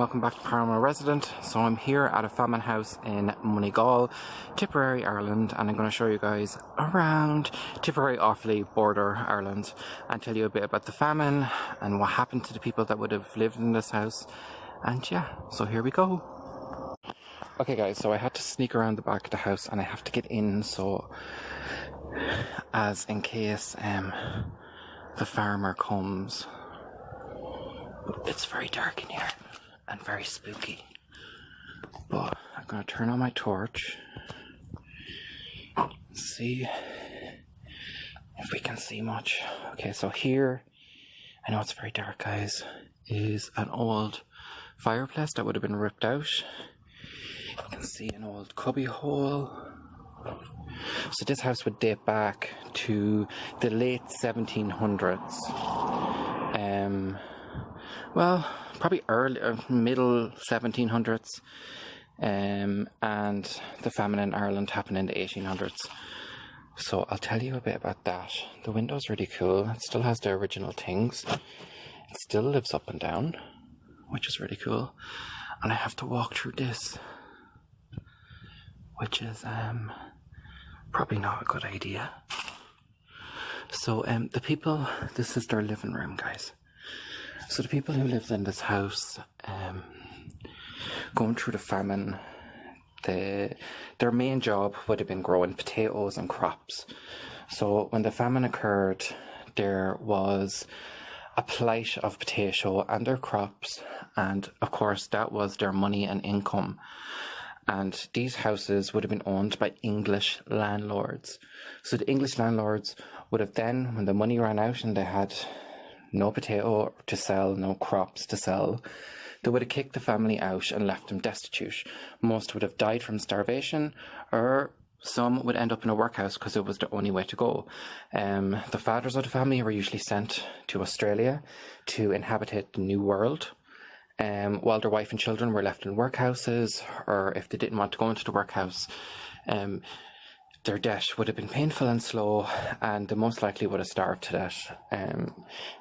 welcome back to Paranormal Resident. So I'm here at a famine house in Moneygall, Tipperary, Ireland, and I'm going to show you guys around Tipperary, Offaly border, Ireland, and tell you a bit about the famine and what happened to the people that would have lived in this house. And yeah, so here we go. Okay guys, so I had to sneak around the back of the house and I have to get in, so as in case the farmer comes. It's very dark in here and very spooky, but I'm going to turn on my torch, see if we can see much. Okay, so here, I know it's very dark guys, is an old fireplace that would have been ripped out. You can see an old cubby hole. So this house would date back to the late 1700s. Well, probably early, middle 1700s, and the famine in Ireland happened in the 1800s. So I'll tell you a bit about that. The window's really cool. It still has the original things. It still lives up and down, which is really cool. And I have to walk through this, which is probably not a good idea. So the people, this is their living room, guys. So the people who lived in this house, going through the famine, their main job would have been growing potatoes and crops. So when the famine occurred, there was a plight of potato and their crops, and of course that was their money and income. And these houses would have been owned by English landlords. So the English landlords would have then, when the money ran out and they had no potato to sell, no crops to sell, they would have kicked the family out and left them destitute. Most would have died from starvation, or some would end up in a workhouse because it was the only way to go. The fathers of the family were usually sent to Australia to inhabit the New World, while their wife and children were left in workhouses, or if they didn't want to go into the workhouse, their death would have been painful and slow, and they most likely would have starved to death.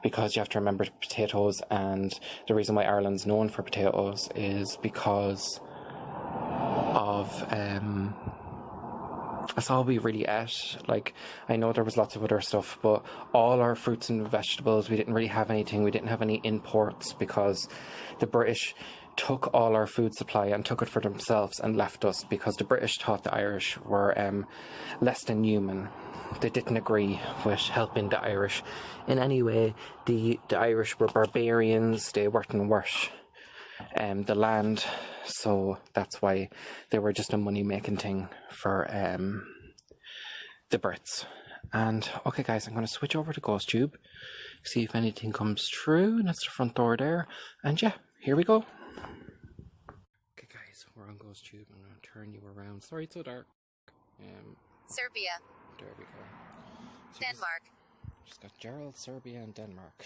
Because you have to remember potatoes, and the reason why Ireland's known for potatoes is because of that's all we really ate. Like, I know there was lots of other stuff, but all our fruits and vegetables, we didn't really have anything. We didn't have any imports because the British took all our food supply and took it for themselves and left us, because the British thought the Irish were less than human. They didn't agree with helping the Irish in any way. The Irish were barbarians. They weren't worth the land, so that's why they were just a money-making thing for the Brits. And okay guys, I'm going to switch over to Ghost Tube, see if anything comes through, and that's the front door there, and yeah, here we go. Okay guys, we're on Ghost Tube. I'm going to turn you around. Sorry it's so dark. Serbia. There we go. So Denmark. Just got Gerald, Serbia and Denmark.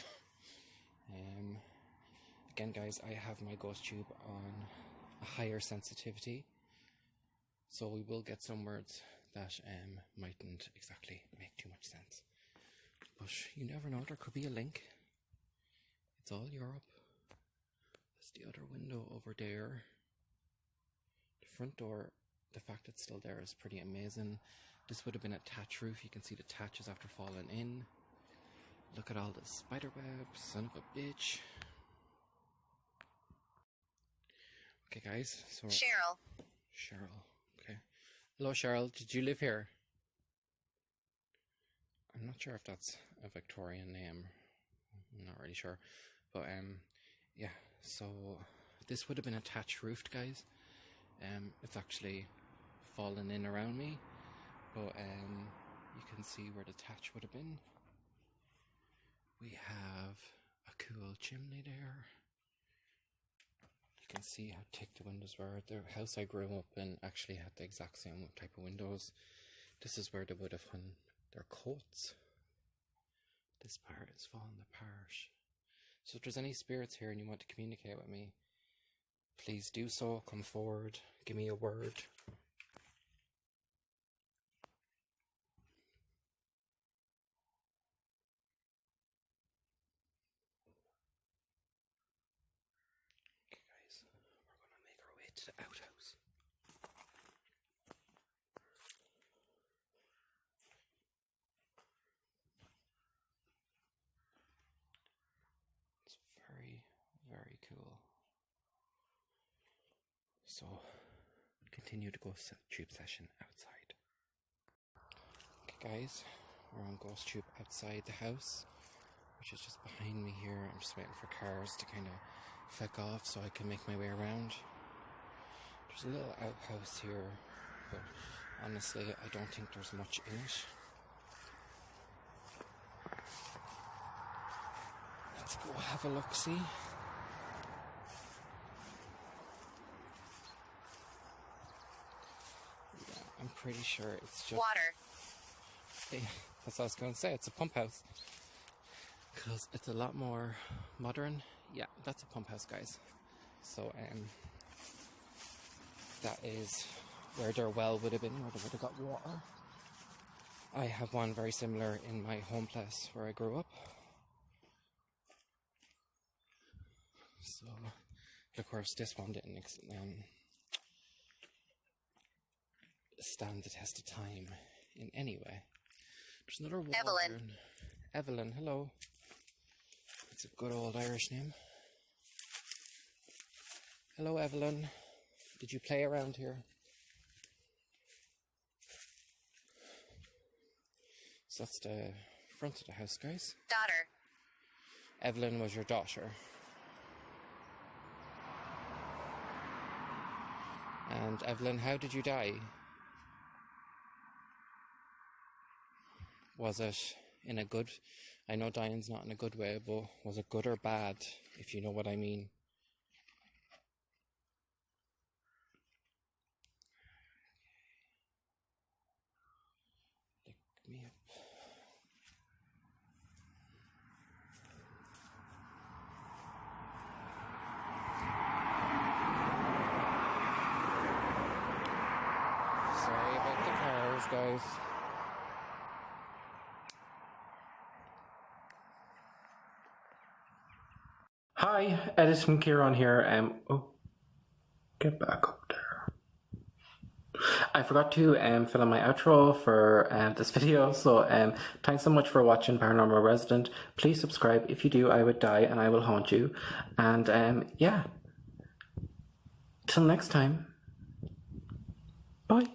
Again guys, I have my Ghost Tube on a higher sensitivity, so we will get some words that mightn't exactly make too much sense. But you never know, there could be a link. It's all Europe. There's the other window over there. The front door, the fact it's still there is pretty amazing. This would have been a thatch roof. You can see the thatches after falling in. Look at all the spider webs, son of a bitch. Okay guys, so Cheryl. Okay. Hello Cheryl, did you live here? I'm not sure if that's a Victorian name. I'm not really sure. But yeah, so this would have been a thatch roofed guys. It's actually fallen in around me, but you can see where the thatch would have been. We have a cool chimney there. You can see how thick the windows were. The house I grew up in actually had the exact same type of windows. This is where they would have hung their coats. This part is falling apart. So if there's any spirits here and you want to communicate with me, please do so. Come forward, give me a word. Okay guys, to the outhouse. It's very, very cool. So, continue to ghost tube session outside. Okay guys, we're on ghost tube outside the house, which is just behind me here. I'm just waiting for cars to kind of feck off so I can make my way around. There's a little outhouse here, but honestly I don't think there's much in it. Let's go have a look-see. Yeah, I'm pretty sure it's just... Water. That's what I was going to say, it's a pump house. Because it's a lot more modern. Yeah, that's a pump house, guys. So, that is where their well would have been, where they would have got water. I have one very similar in my home place where I grew up. So, of course, this one didn't stand the test of time in any way. There's another wall. Evelyn. Evelyn, hello. It's a good old Irish name. Hello, Evelyn. Did you play around here? So that's the front of the house, guys. Daughter. Evelyn was your daughter. And Evelyn, how did you die? Was it in a good... I know dying's not in a good way, but was it good or bad, if you know what I mean? Look me up. Sorry about the cars, guys. Hi, Edison Kieran here. Oh, get back up there. I forgot to film my outro for this video, so thanks so much for watching Paranormal Resident. Please subscribe. If you do, I would die and I will haunt you. And yeah, till next time. Bye.